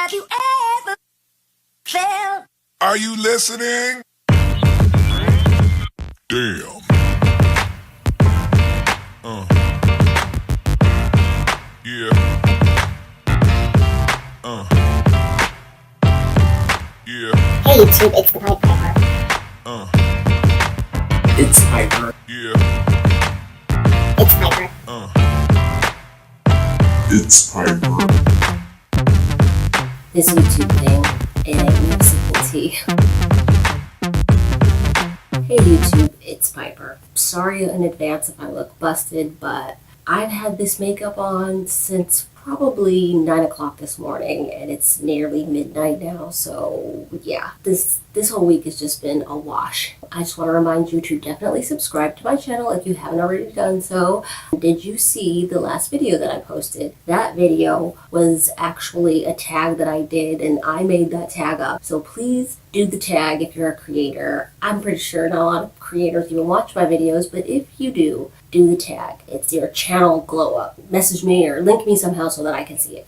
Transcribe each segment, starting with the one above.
Have you ever felt? Are you listening? Damn. Yeah. Yeah. Hey YouTube, it's the Pied Piper. It's Piper. Yeah. It's Piper. It's Piper. This YouTube thing, it ain't no simple tea. Hey YouTube, it's Piper. Sorry in advance if I look busted, but I've had this makeup on since probably 9 o'clock this morning, and it's nearly midnight now, so yeah, this whole week has just been a wash. I just want to remind you to definitely subscribe to my channel if you haven't already done so. Did you see the last video that I posted? That video was actually a tag that I did, and I made that tag up, so please do the tag if you're a creator. I'm pretty sure not a lot of creators even watch my videos, but if you do the tag. It's your channel glow up. Message me or link me somehow so that I can see it.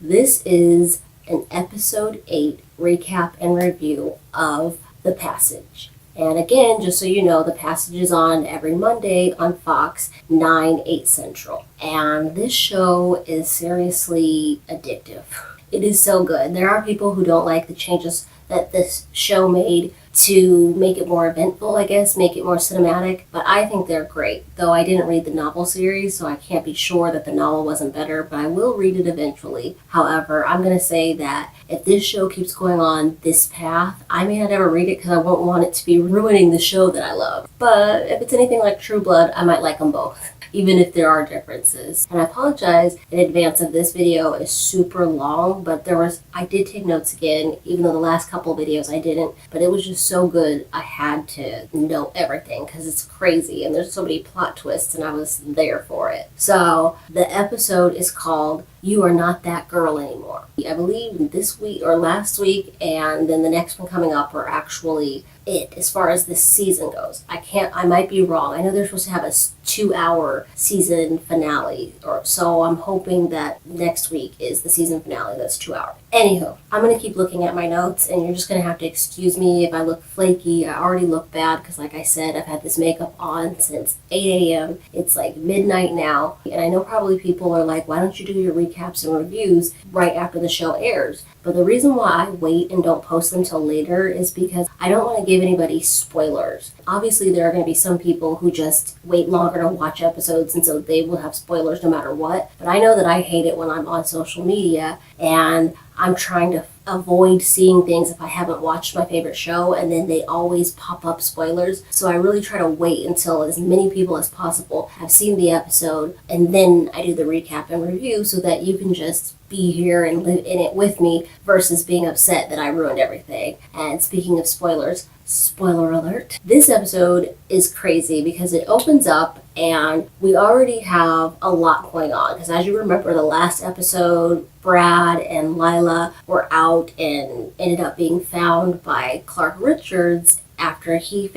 This is an episode 8 recap and review of The Passage. And again, just so you know, The Passage is on every Monday on Fox, 9/8 Central. And this show is seriously addictive. It is so good. There are people who don't like the changes that this show made to make it more eventful, I guess, make it more cinematic, but I think they're great. Though I didn't read the novel series, so I can't be sure that the novel wasn't better, but I will read it eventually. However, I'm going to say that if this show keeps going on this path, I may not ever read it because I won't want it to be ruining the show that I love. But if it's anything like True Blood, I might like them both, even if there are differences. And I apologize in advance if this video is super long, but I did take notes again, even though the last couple videos I didn't, but it was just so good I had to know everything because it's crazy and there's so many plot twists and I was there for it. So the episode is called You Are Not That Girl Anymore. I believe this week or last week and then the next one coming up are actually it as far as this season goes. I might be wrong. I know they're supposed to have a 2-hour season finale, or so I'm hoping that next week is the season finale that's 2 hours. Anywho, I'm going to keep looking at my notes and you're just going to have to excuse me if I look flaky. I already look bad because like I said, I've had this makeup on since 8 a.m. It's like midnight now, and I know probably people are like, why don't you do your recaps and reviews right after the show airs? But the reason why I wait and don't post them till later is because I don't want to give anybody spoilers. Obviously, there are going to be some people who just wait longer to watch episodes, and so they will have spoilers no matter what. But I know that I hate it when I'm on social media, and I'm trying to avoid seeing things if I haven't watched my favorite show, and then they always pop up spoilers. So I really try to wait until as many people as possible have seen the episode, and then I do the recap and review so that you can just be here and live in it with me versus being upset that I ruined everything. And speaking of spoilers, spoiler alert, this episode is crazy because it opens up and we already have a lot going on. Because as you remember, the last episode, Brad and Lila were out and ended up being found by Clark Richards after he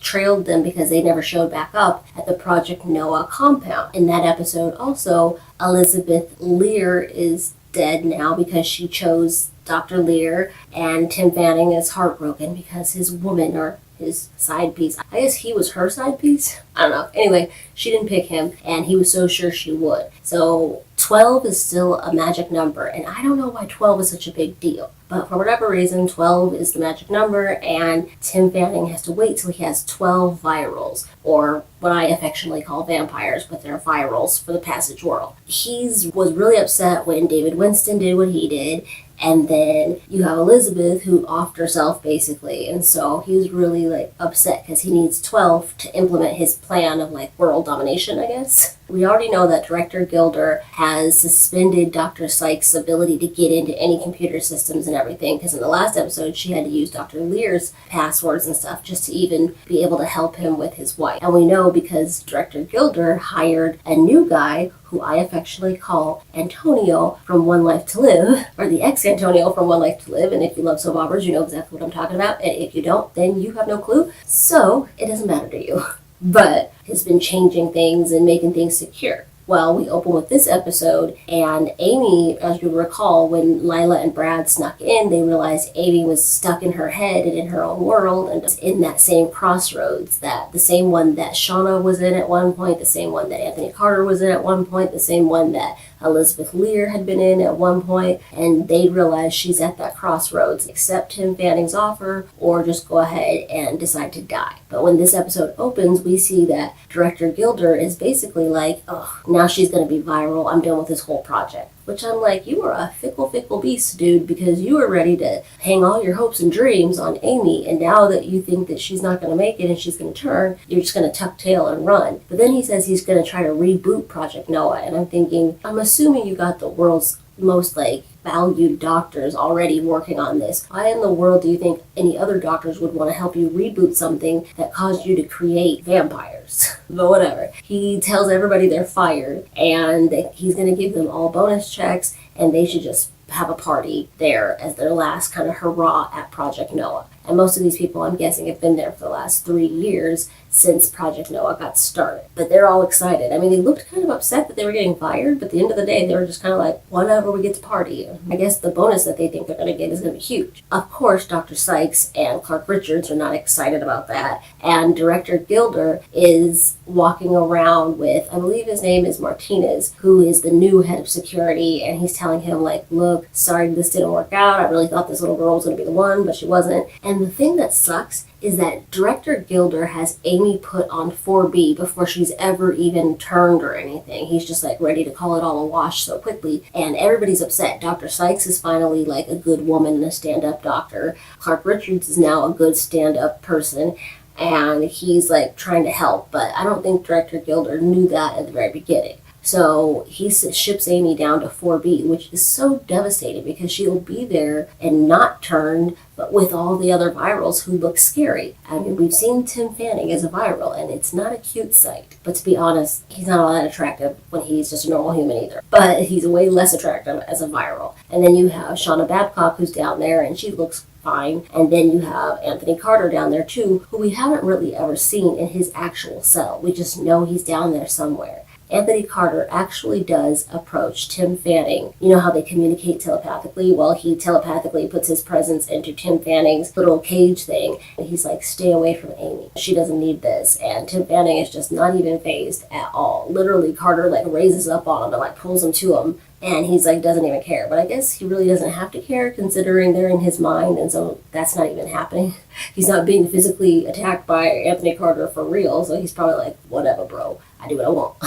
trailed them because they never showed back up at the Project Noah compound. In that episode also, Elizabeth Lear is dead now because she chose Dr. Lear, and Tim Fanning is heartbroken because his woman, or his side piece, I guess he was her side piece? I don't know. Anyway, she didn't pick him, and he was so sure she would. So 12 is still a magic number, and I don't know why 12 is such a big deal. But for whatever reason, 12 is the magic number, and Tim Fanning has to wait till he has 12 virals, or what I affectionately call vampires, but they're virals for the Passage world. He was really upset when David Winston did what he did, and then you have Elizabeth who offed herself basically, and so he's really upset because he needs 12 to implement his plan of world domination, I guess. We already know that Director Gilder has suspended Dr. Sykes' ability to get into any computer systems and everything, because in the last episode she had to use Dr. Lear's passwords and stuff just to even be able to help him with his wife. And we know because Director Gilder hired a new guy who I affectionately call Antonio from One Life to Live, or the ex-Antonio from One Life to Live, and if you love soap operas, you know exactly what I'm talking about, and if you don't, then you have no clue, so it doesn't matter to you. But has been changing things and making things secure. Well, we open with this episode, and Amy, as you recall, when Lila and Brad snuck in, they realized Amy was stuck in her head and in her own world, and in that same crossroads, that the same one that Shauna was in at one point, the same one that Anthony Carter was in at one point, the same one that Elizabeth Lear had been in at one point, and they realize she's at that crossroads. Accept Tim Fanning's offer or just go ahead and decide to die. But when this episode opens, we see that director Gilder is basically like, oh, now she's going to be viral. I'm done with this whole project. Which I'm like, you are a fickle beast, dude, because you were ready to hang all your hopes and dreams on Amy, and now that you think that she's not going to make it and she's going to turn, you're just going to tuck tail and run. But then he says he's going to try to reboot Project Noah, and I'm thinking, I'm assuming you got the world's most, valued doctors already working on this. Why in the world do you think any other doctors would want to help you reboot something that caused you to create vampires? But whatever. He tells everybody they're fired, and that he's going to give them all bonus checks, and they should just have a party there as their last kind of hurrah at Project Noah. And most of these people, I'm guessing, have been there for the last 3 years since Project Noah got started. But they're all excited. I mean, they looked kind of upset that they were getting fired, but at the end of the day, they were just kind of like, whatever, we get to party. I guess the bonus that they think they're going to get is going to be huge. Of course, Dr. Sykes and Clark Richards are not excited about that. And director Gilder is walking around with, I believe his name is Martinez, who is the new head of security, and he's telling him, look, sorry this didn't work out. I really thought this little girl was going to be the one, but she wasn't. And the thing that sucks is that director Gilder has Amy put on 4B before she's ever even turned or anything. He's just ready to call it all a wash so quickly, and everybody's upset. Dr. Sykes is finally a good woman and a stand-up doctor. Clark Richards is now a good stand-up person, and he's trying to help, but I don't think director Gilder knew that at the very beginning. So he ships Amy down to 4B, which is so devastating because she'll be there and not turned, but with all the other virals who look scary. I mean, we've seen Tim Fanning as a viral, and it's not a cute sight. But to be honest, he's not all that attractive when he's just a normal human either. But he's way less attractive as a viral. And then you have Shauna Babcock, who's down there, and she looks fine. And then you have Anthony Carter down there too, who we haven't really ever seen in his actual cell. We just know he's down there somewhere. Anthony Carter actually does approach Tim Fanning. You know how they communicate telepathically? Well, he telepathically puts his presence into Tim Fanning's little cage thing. And he's like, stay away from Amy. She doesn't need this. And Tim Fanning is just not even fazed at all. Literally, Carter raises up on him and pulls him to him. And he's doesn't even care. But I guess he really doesn't have to care considering they're in his mind. And so that's not even happening. He's not being physically attacked by Anthony Carter for real. So he's probably whatever, bro. I do what I want.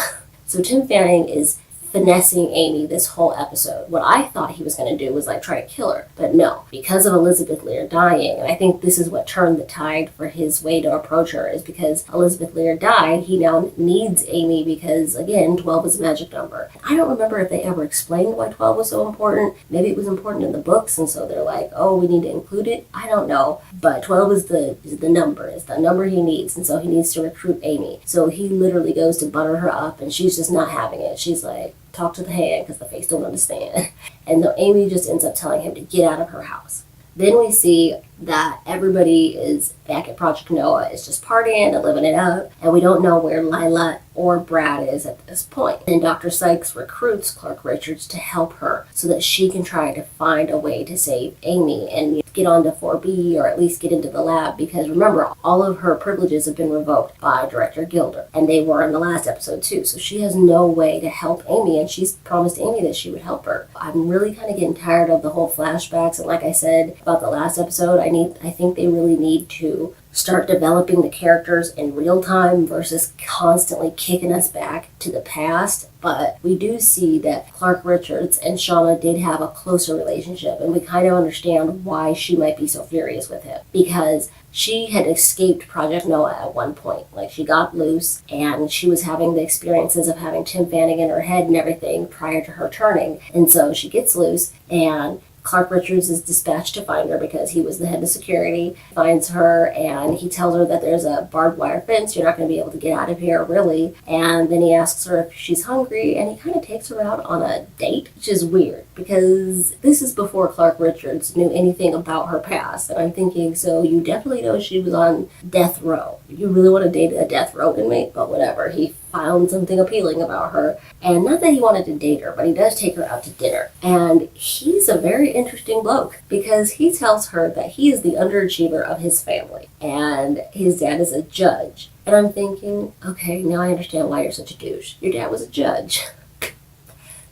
So Tim Fanning is finessing Amy this whole episode. What I thought he was going to do was try to kill her. But no, because of Elizabeth Lear dying, and I think this is what turned the tide for his way to approach her, is because Elizabeth Lear died, he now needs Amy because, again, 12 is a magic number. I don't remember if they ever explained why 12 was so important. Maybe it was important in the books, and so they're oh, we need to include it. I don't know. But 12 is the number. It's the number he needs, and so he needs to recruit Amy. So he literally goes to butter her up, and she's just not having it. She's talk to the hand because the face don't understand. And Amy just ends up telling him to get out of her house. Then we see that everybody is back at Project Noah, is just partying and living it up, and we don't know where Lila or Brad is at this point. And Dr. Sykes recruits Clark Richards to help her so that she can try to find a way to save Amy and get onto 4B or at least get into the lab, because remember, all of her privileges have been revoked by director Gilder, and they were in the last episode too, so she has no way to help Amy, and she's promised Amy that she would help her. I'm really kind of getting tired of the whole flashbacks, and like I said about the last episode, I think they really need to start developing the characters in real time versus constantly kicking us back to the past. But we do see that Clark Richards and Shauna did have a closer relationship, and we kind of understand why she might be so furious with him, because she had escaped Project Noah at one point. She got loose, and she was having the experiences of having Tim Fanning in her head and everything prior to her turning. And so she gets loose, and Clark Richards is dispatched to find her because he was the head of security, finds her, and he tells her that there's a barbed wire fence, you're not going to be able to get out of here, really. And then he asks her if she's hungry, and he kind of takes her out on a date, which is weird, because this is before Clark Richards knew anything about her past. And I'm thinking, so you definitely know she was on death row. You really want to date a death row inmate? But whatever, he found something appealing about her. And not that he wanted to date her, but he does take her out to dinner. And he's a very interesting bloke because he tells her that he is the underachiever of his family. And his dad is a judge. And I'm thinking, okay, now I understand why you're such a douche. Your dad was a judge.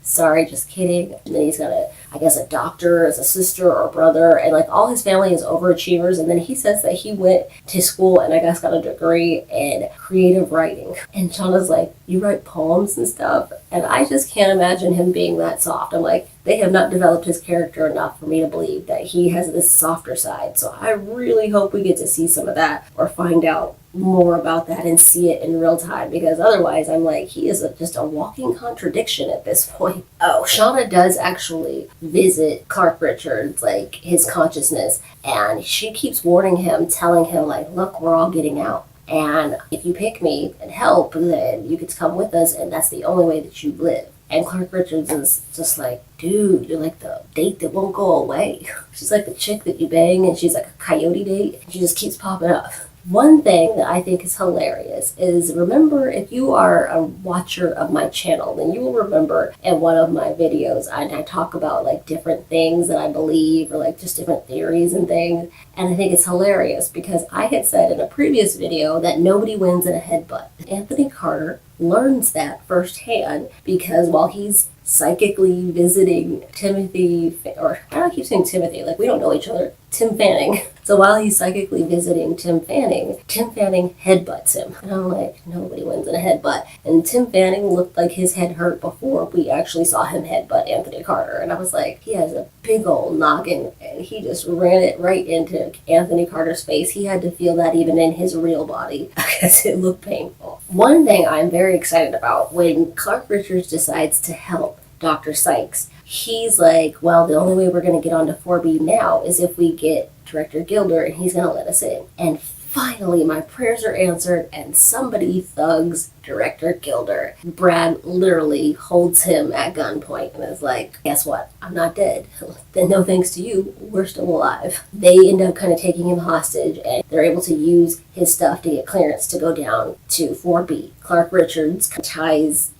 Sorry, just kidding. And then he's got a doctor as a sister or brother, and like all his family is overachievers. And then he says that he went to school and I guess got a degree in creative writing. And Shauna's like, you write poems and stuff? And I just can't imagine him being that soft. I'm like, they have not developed his character enough for me to believe that he has this softer side. So I really hope we get to see some of that or find out more about that and see it in real time, because otherwise I'm like, he is just a walking contradiction at this point. Oh, Shauna does actually visit Clark Richards, like his consciousness, and she keeps warning him, telling him like, look, we're all getting out. And if you pick me and help, then you get to come with us, and that's the only way that you live. And Clark Richards is just like, dude, you're like the date that won't go away. She's like the chick that you bang, and she's like a coyote date, and she just keeps popping up. One thing that I think is hilarious is, remember, if you are a watcher of my channel, then you will remember in one of my videos I talk about like different things that I believe, or like just different theories and things. And I think it's hilarious because I had said in a previous video that nobody wins in a headbutt. Anthony Carter learns that firsthand because while he's psychically visiting Timothy, or I don't keep saying Timothy, like we don't know each other, Tim Fanning. So while he's psychically visiting Tim Fanning headbutts him. And I'm like, nobody wins in a headbutt. And Tim Fanning looked like his head hurt before we actually saw him headbutt Anthony Carter. And I was like, he has a big old noggin, and he just ran it right into Anthony Carter's face. He had to feel that even in his real body because it looked painful. One thing I'm very excited about, when Clark Richards decides to help Dr. Sykes, he's like, well, the only way we're going to get onto 4B now is if we get Director Gilder, and he's going to let us in. And finally, my prayers are answered, and somebody thugs Director Gilder. Brad literally holds him at gunpoint and is like, guess what? I'm not dead. Then no thanks to you, we're still alive. They end up kind of taking him hostage, and they're able to use his stuff to get clearance to go down to 4B. Clark Richards ties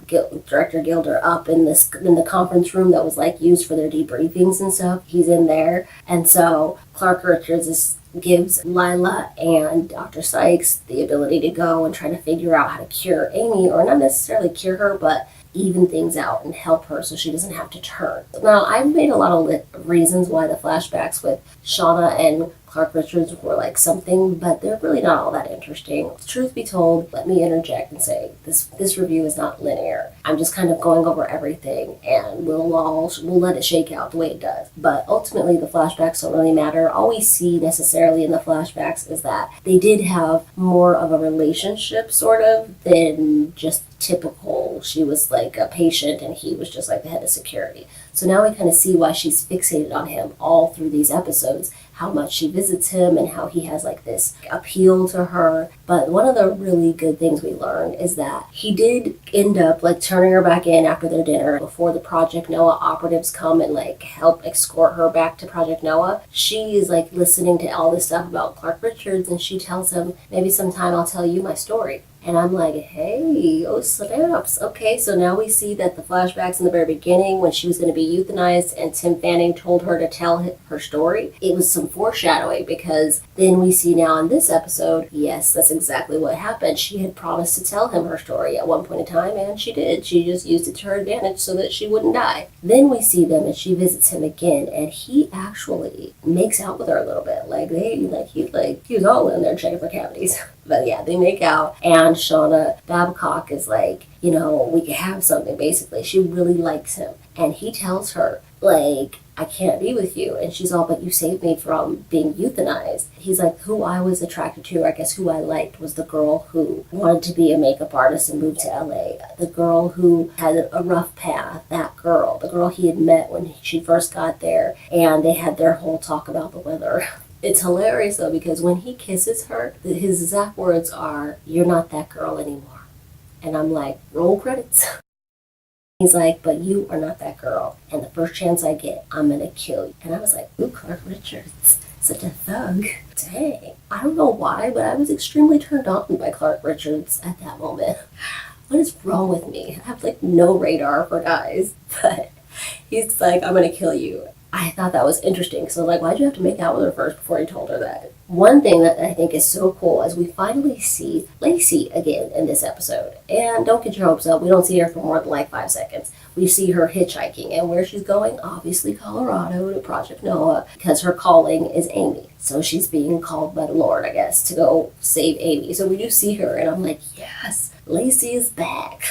Director Gilder up in the conference room that was like used for their debriefings and stuff. He's in there, and so Clark Richards gives Lila and Dr. Sykes the ability to go and try to figure out how to cure Amy, or not necessarily cure her, but even things out and help her so she doesn't have to turn. Now, I've made a lot of reasons why the flashbacks with Shauna and Clark Richards were like something, but they're really not all that interesting. Truth be told, let me interject and say this review is not linear. I'm just kind of going over everything, and we'll let it shake out the way it does. But ultimately, the flashbacks don't really matter. All we see necessarily in the flashbacks is that they did have more of a relationship, sort of, than just typical. She was like a patient and he was just like the head of security. So now we kind of see why she's fixated on him all through these episodes, how much she visits him and how he has like this appeal to her. But one of the really good things we learned is that he did end up like turning her back in after their dinner before the Project Noah operatives come and like help escort her back to Project Noah. She is like listening to all this stuff about Clark Richards, and she tells him, maybe sometime I'll tell you my story. And I'm like, hey, oh snaps. Okay, so now we see that the flashbacks in the very beginning when she was going to be euthanized and Tim Fanning told her to tell her story, it was some foreshadowing, because then we see now in this episode, yes, that's exactly what happened. She had promised to tell him her story at one point in time, and she did. She just used it to her advantage so that she wouldn't die. Then we see them and she visits him again, and he actually makes out with her a little bit. He was all in there checking for cavities. But yeah, they make out, and Shauna Babcock is like, we could have something, basically. She really likes him. And he tells her, like, I can't be with you. And she's all, but you saved me from being euthanized. He's like, who I was attracted to, or I guess who I liked, was the girl who wanted to be a makeup artist and moved to LA. The girl who had a rough path, that girl. The girl he had met when she first got there. And they had their whole talk about the weather. It's hilarious, though, because when he kisses her, his exact words are, you're not that girl anymore. And I'm like, roll credits. He's like, but you are not that girl. And the first chance I get, I'm going to kill you. And I was like, ooh, Clark Richards, such a thug. Dang. I don't know why, but I was extremely turned on by Clark Richards at that moment. what is wrong with me? I have like no radar for guys. But he's like, I'm gonna kill you. I thought that was interesting. So like, why'd you have to make out with her first before you told her that? One thing that I think is so cool is we finally see Lacey again in this episode. And don't get your hopes up, we don't see her for more than like 5 seconds. We see her hitchhiking, and where she's going, obviously Colorado to Project Noah, because her calling is Amy. So she's being called by the Lord, I guess, to go save Amy. So we do see her, and I'm like, yes, Lacey is back.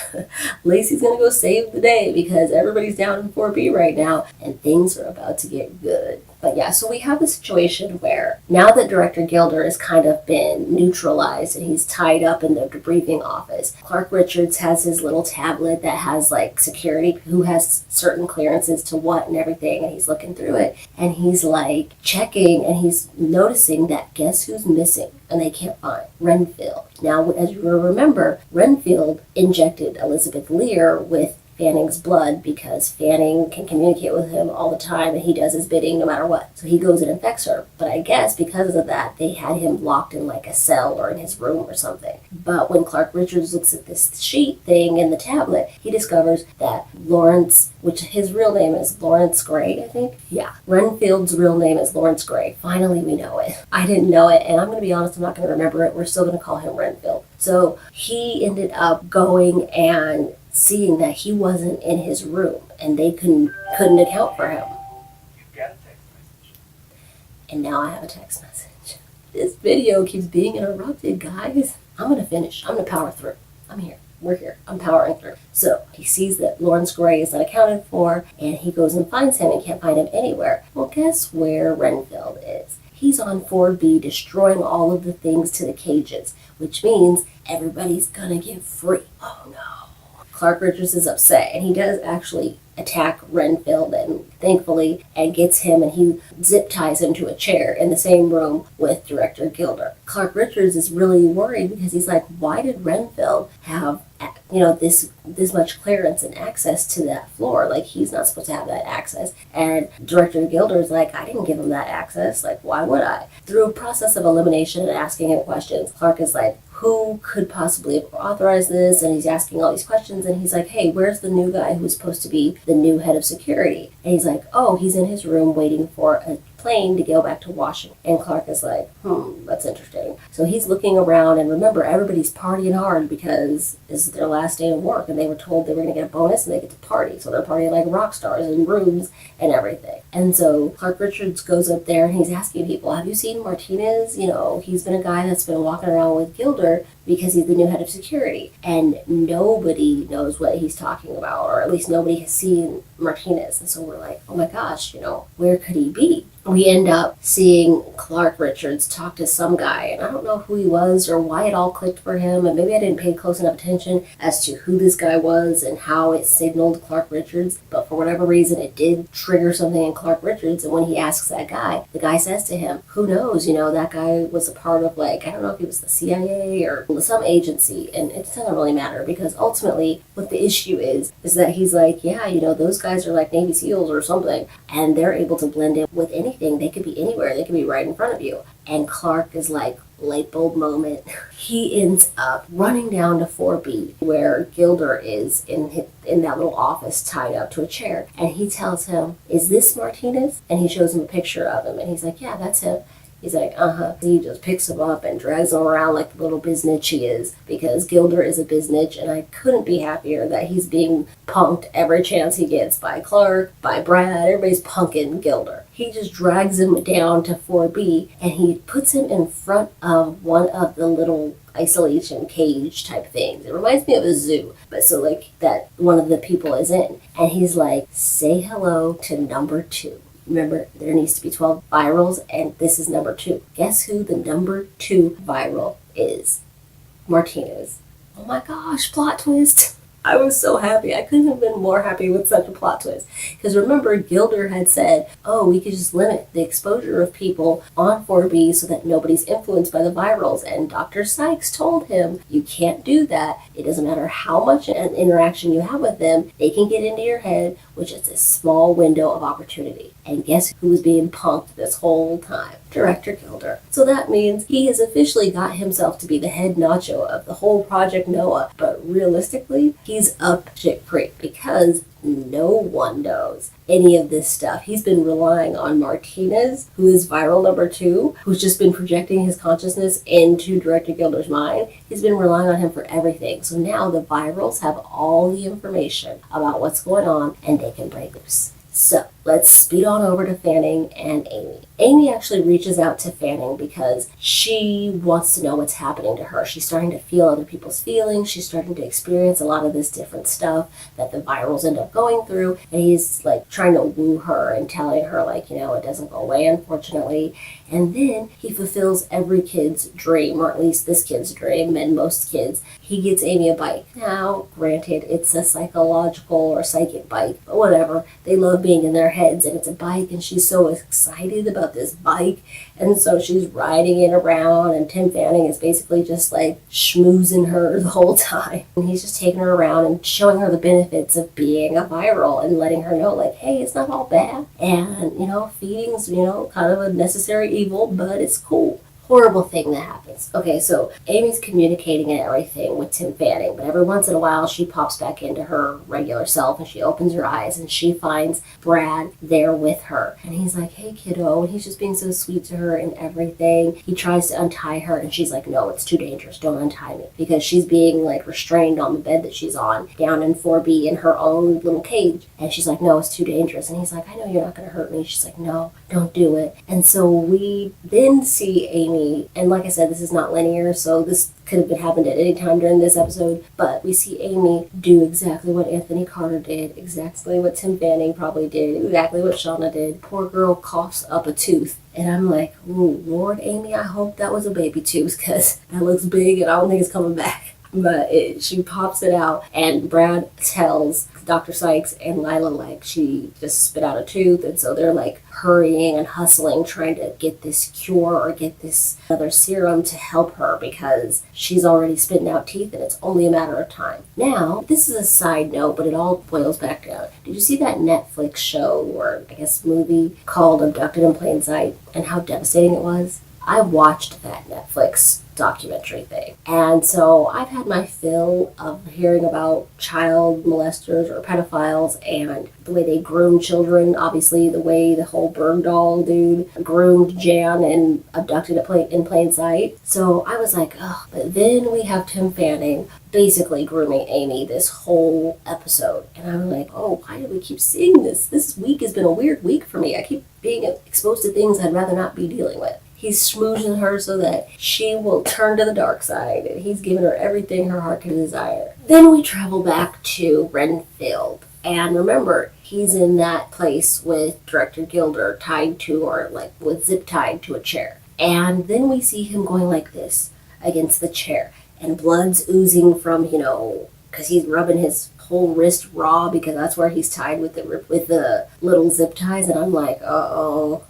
Lacey's gonna go save the day because everybody's down in 4B right now, and things are about to get good. But yeah, so we have the situation where now that Director Gilder has kind of been neutralized and he's tied up in the debriefing office, Clark Richards has his little tablet that has like security who has certain clearances to what and everything, and he's looking through it and he's like checking and he's noticing that guess who's missing? And they can't find Renfield. Now, as you will remember, Renfield injected Elizabeth Lear with Fanning's blood because Fanning can communicate with him all the time and he does his bidding no matter what. So he goes and infects her. But I guess because of that, they had him locked in like a cell or in his room or something. But when Clark Richards looks at this sheet thing in the tablet, he discovers that Lawrence, which his real name is Lawrence Gray, I think. Yeah, Renfield's real name is Lawrence Gray. Finally, we know it. I didn't know it, and I'm going to be honest, I'm not going to remember it. We're still going to call him Renfield. So he ended up going and seeing that he wasn't in his room and they couldn't account for him. And now I have a text message. This video keeps being interrupted, guys. I'm gonna finish. I'm gonna power through. I'm here. We're here. I'm powering through. So he sees that Lawrence Gray is unaccounted for and he goes and finds him and can't find him anywhere. Well, guess where Renfield is? He's on 4B destroying all of the things to the cages, which means everybody's gonna get free. Oh no. Clark Richards is upset, and he does actually attack Renfield, and thankfully, and gets him, and he zip ties him to a chair in the same room with Director Gilder. Clark Richards is really worried because he's like, why did Renfield have, this much clearance and access to that floor? Like, he's not supposed to have that access. And Director Gilder is like, I didn't give him that access. Like, why would I? Through a process of elimination and asking him questions, Clark is like, who could possibly have authorized this? And he's asking all these questions, and he's like, hey, where's the new guy who's supposed to be the new head of security? And he's like, oh, he's in his room waiting for a plane to go back to Washington. And Clark is like, that's interesting. So he's looking around, and remember, everybody's partying hard because this is their last day of work, and they were told they were going to get a bonus and they get to party. So they're partying like rock stars in rooms and everything. And so Clark Richards goes up there and he's asking people, have you seen Martinez? He's been a guy that's been walking around with Gilder because he's the new head of security. And nobody knows what he's talking about, or at least nobody has seen Martinez. And so we're like, oh my gosh, where could he be? We end up seeing Clark Richards talk to some guy, and I don't know who he was or why it all clicked for him, and maybe I didn't pay close enough attention as to who this guy was and how it signaled Clark Richards, but for whatever reason it did trigger something in Clark Richards. And when he asks that guy, the guy says to him, who knows, that guy was a part of, I don't know if he was the CIA or some agency, and it doesn't really matter, because ultimately what the issue is that he's like, yeah, those guys are like Navy SEALs or something, and they're able to blend in with anything. They could be anywhere. They could be right in front of you. And Clark is like, light bulb moment. He ends up running down to 4B where Gilder is in that little office tied up to a chair. And he tells him, is this Martinez? And he shows him a picture of him. And he's like, yeah, that's him. He's like, He just picks him up and drags him around like the little biznitch he is, because Gilder is a biznitch, and I couldn't be happier that he's being punked every chance he gets by Clark, by Brad. Everybody's punking Gilder. He just drags him down to 4B, and he puts him in front of one of the little isolation cage type things. It reminds me of a zoo, but so that one of the people is in. And he's like, say hello to number 2. Remember, there needs to be 12 virals, and this is number 2. Guess who the number 2 viral is? Martinez. Oh my gosh, plot twist. I was so happy. I couldn't have been more happy with such a plot twist. Because remember, Gilder had said, oh, we could just limit the exposure of people on 4B so that nobody's influenced by the virals. And Dr. Sykes told him, you can't do that. It doesn't matter how much an interaction you have with them, they can get into your head, which is a small window of opportunity. And guess who was being punked this whole time? Director Gilder. So that means he has officially got himself to be the head nacho of the whole Project Noah. But realistically, he's up shit creek because no one knows any of this stuff. He's been relying on Martinez, who is viral number 2, who's just been projecting his consciousness into Director Gilder's mind. He's been relying on him for everything. So now the virals have all the information about what's going on and they can break loose. So let's speed on over to Fanning and Amy. Amy actually reaches out to Fanning because she wants to know what's happening to her. She's starting to feel other people's feelings. She's starting to experience a lot of this different stuff that the virals end up going through. And he's like trying to woo her and telling her like, you know, it doesn't go away, unfortunately. And then he fulfills every kid's dream, or at least this kid's dream and most kids. He gets Amy a bike. Now, granted, it's a psychological or psychic bike, but whatever. They love being in their heads, and it's a bike, and she's so excited about this bike. And so she's riding it around, and Tim Fanning is basically just like schmoozing her the whole time. And he's just taking her around and showing her the benefits of being a viral and letting her know, like, hey, it's not all bad. And, you know, feeding's, you know, kind of a necessary evil, but it's cool. Horrible thing that happens. Okay, so Amy's communicating and everything with Tim Fanning, but every once in a while she pops back into her regular self and she opens her eyes and she finds Brad there with her. And he's like, hey kiddo, and he's just being so sweet to her and everything. He tries to untie her and she's like, no, it's too dangerous, don't untie me. Because she's being like restrained on the bed that she's on, down in 4B in her own little cage. And she's like, no, it's too dangerous. And he's like, I know you're not going to hurt me. She's like, no, don't do it. And so we then see Amy, and like I said, this is not linear, so this could have been happened at any time during this episode, but we see Amy do exactly what Anthony Carter did, exactly what Tim Fanning probably did, exactly what Shauna did. Poor girl coughs up a tooth. And I'm like, ooh, Lord, Amy, I hope that was a baby tooth, because that looks big and I don't think it's coming back. But she pops it out, and Brad tells Dr. Sykes and Lila like she just spit out a tooth, and so they're like hurrying and hustling trying to get this cure or get this other serum to help her because she's already spitting out teeth and it's only a matter of time. Now, this is a side note, but it all boils back down. Did you see that Netflix show or I guess movie called Abducted in Plain Sight and how devastating it was? I watched that Netflix documentary thing. And so I've had my fill of hearing about child molesters or pedophiles and the way they groom children. Obviously, the way the whole Bergdahl dude groomed Jan and abducted in plain sight. So I was like, oh. But then we have Tim Fanning basically grooming Amy this whole episode. And I'm like, oh, why do we keep seeing this? This week has been a weird week for me. I keep being exposed to things I'd rather not be dealing with. He's schmoozing her so that she will turn to the dark side, and he's giving her everything her heart can desire. Then we travel back to Renfield. And remember, he's in that place with Director Gilder tied to, or like with zip tied to a chair. And then we see him going like this against the chair, and blood's oozing from, because he's rubbing his whole wrist raw because that's where he's tied with the little zip ties. And I'm like, uh-oh.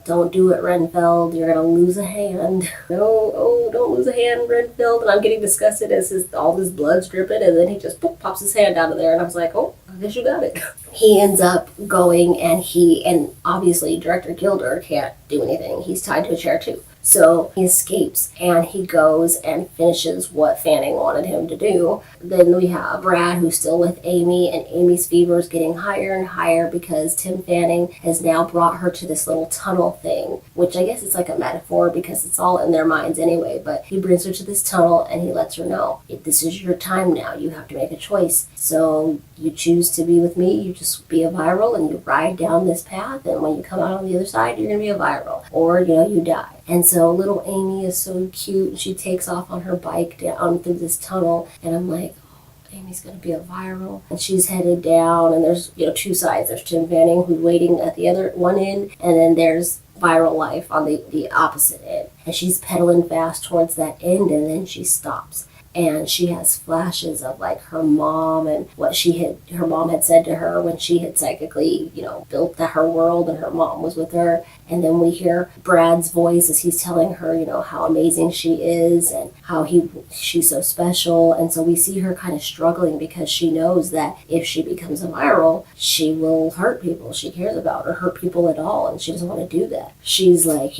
Don't do it, Renfield. You're going to lose a hand. No, don't lose a hand, Renfield. And I'm getting disgusted as all this blood's dripping. And then he just pops his hand out of there. And I was like, oh, I guess you got it. He ends up going and obviously Director Gilder can't do anything. He's tied to a chair too. So he escapes and he goes and finishes what Fanning wanted him to do. Then we have Brad, who's still with Amy, and Amy's fever is getting higher and higher because Tim Fanning has now brought her to this little tunnel thing, which I guess it's like a metaphor because it's all in their minds anyway. But he brings her to this tunnel and he lets her know, this is your time now. You have to make a choice. So you choose to be with me, you just be a viral and you ride down this path, and when you come out on the other side, you're going to be a viral. Or, you die. And so little Amy is so cute. She takes off on her bike down through this tunnel. And I'm like, oh, Amy's going to be a viral. And she's headed down. And there's, two sides. There's Tim Fanning, who's waiting at the other one end. And then there's Viral Life on the opposite end. And she's pedaling fast towards that end. And then she stops. and she has flashes of like her mom and what her mom had said to her when she had psychically, built her world and her mom was with her. And then we hear Brad's voice as he's telling her, how amazing she is and how she's so special. And so we see her kind of struggling because she knows that if she becomes a viral, she will hurt people she cares about or hurt people at all. And she doesn't want to do that. She's like,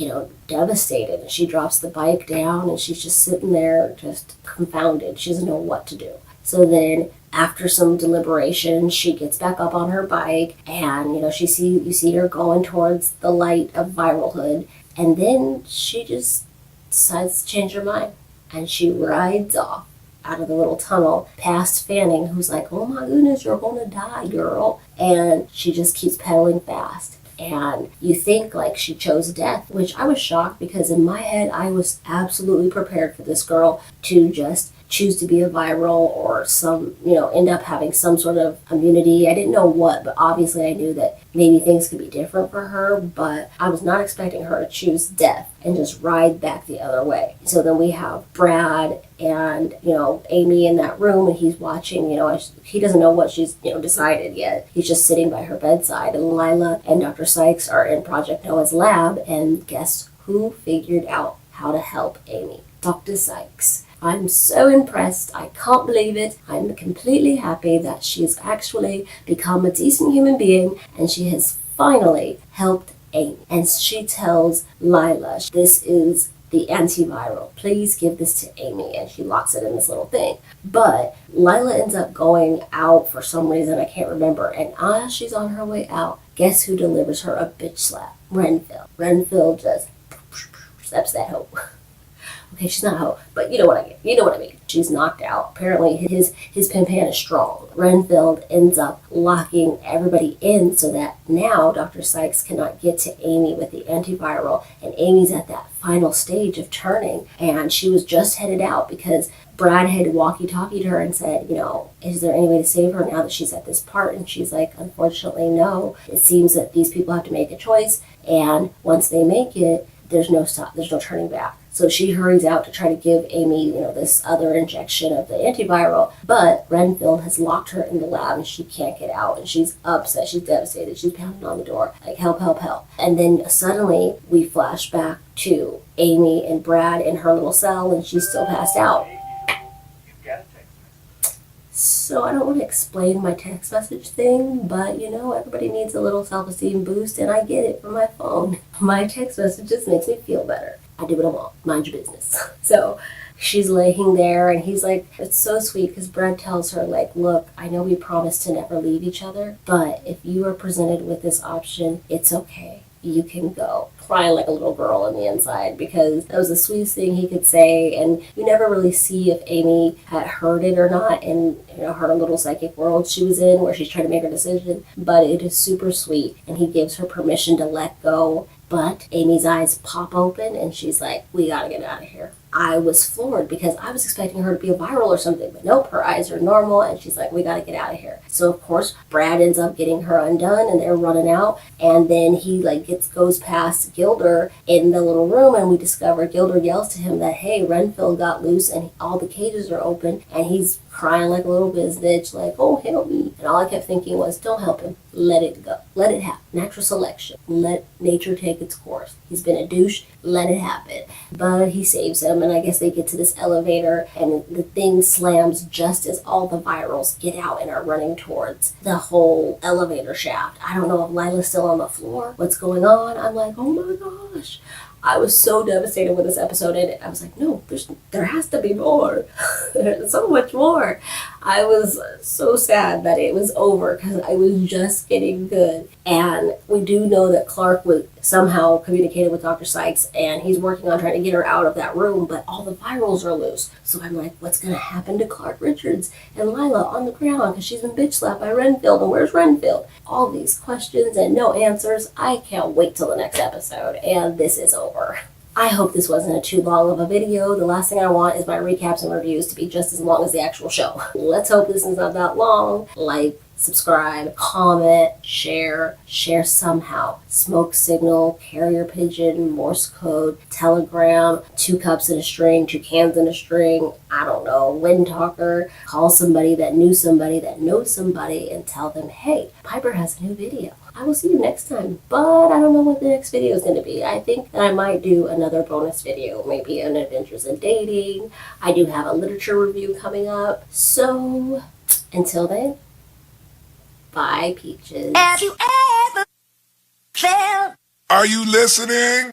devastated. And she drops the bike down and she's just sitting there just confounded. She doesn't know what to do. So then after some deliberation, she gets back up on her bike and, you see her going towards the light of viralhood. And then she just decides to change her mind. And she rides off out of the little tunnel past Fanning, who's like, oh my goodness, you're going to die, girl. And she just keeps pedaling fast. And you think like she chose death, which I was shocked because in my head, I was absolutely prepared for this girl to just choose to be a viral or end up having some sort of immunity. I didn't know what, but obviously I knew that maybe things could be different for her, but I was not expecting her to choose death and just ride back the other way. So then we have Brad and, Amy in that room and he's watching, he doesn't know what she's, decided yet. He's just sitting by her bedside and Lila and Dr. Sykes are in Project Noah's lab and guess who figured out how to help Amy? Dr. Sykes. I'm so impressed. I can't believe it. I'm completely happy that she's actually become a decent human being and she has finally helped Amy. And she tells Lila, this is the antiviral. Please give this to Amy. And she locks it in this little thing. But Lila ends up going out for some reason. I can't remember. And as she's on her way out, guess who delivers her a bitch slap? Renfield. Renfield just slaps that hoe. Okay, she's not a hoe, but you know what I mean. She's knocked out. Apparently his pimpan is strong. Renfield ends up locking everybody in so that now Dr. Sykes cannot get to Amy with the antiviral, and Amy's at that final stage of turning, and she was just headed out because Brad had walkie-talkied her and said, is there any way to save her now that she's at this part? And she's like, unfortunately, no. It seems that these people have to make a choice, and once they make it, there's no turning back. So she hurries out to try to give Amy, this other injection of the antiviral, but Renfield has locked her in the lab and she can't get out and she's upset, she's devastated, she's pounding on the door, like help, help, help. And then suddenly we flash back to Amy and Brad in her little cell and she's still passed out. So I don't want to explain my text message thing, but everybody needs a little self-esteem boost and I get it from my phone. My text message just makes me feel better. I do what I want. Mind your business. So she's laying there and he's like, it's so sweet because Brad tells her like, look, I know we promised to never leave each other, but if you are presented with this option, it's okay. You can go. Crying like a little girl on the inside because that was the sweetest thing he could say, and you never really see if Amy had heard it or not in her little psychic world she was in where she's trying to make her decision, but it is super sweet and he gives her permission to let go. But Amy's eyes pop open and she's like, we gotta get out of here. I was floored because I was expecting her to be a viral or something, but nope, her eyes are normal and she's like, we gotta get out of here. So of course, Brad ends up getting her undone and they're running out, and then he goes past Gilder in the little room and we discover Gilder yells to him that, hey, Renfield got loose and all the cages are open, and he's crying like a little bitch, like, oh, help me. And all I kept thinking was, don't help him. Let it go. Let it happen. Natural selection. Let nature take its course. He's been a douche. Let it happen. But he saves him, and I guess they get to this elevator, and the thing slams just as all the virals get out and are running towards the whole elevator shaft. I don't know if Lila's still on the floor. What's going on? I'm like, oh my gosh. I was so devastated when this episode ended. I was like, no, there has to be more. There's so much more. I was so sad that it was over because I was just getting good. And we do know that Clark was somehow communicated with Dr. Sykes and he's working on trying to get her out of that room, but all the virals are loose. So I'm like, what's going to happen to Clark Richards and Lila on the ground because she's been bitch slapped by Renfield, and where's Renfield? All these questions and no answers. I can't wait till the next episode, and this is over. I hope this wasn't too long of a video. The last thing I want is my recaps and reviews to be just as long as the actual show. Let's hope this is not that long. Like, subscribe, comment, share somehow. Smoke signal, carrier pigeon, Morse code, telegram, 2 cups in a string, 2 cans in a string, I don't know, wind talker, call somebody that knew somebody that knows somebody and tell them, hey, Piper has a new video. I will see you next time, but I don't know what the next video is going to be. I think that I might do another bonus video, maybe an adventures in dating. I do have a literature review coming up. So until then, bye, peaches. Have you ever felt? Are you listening?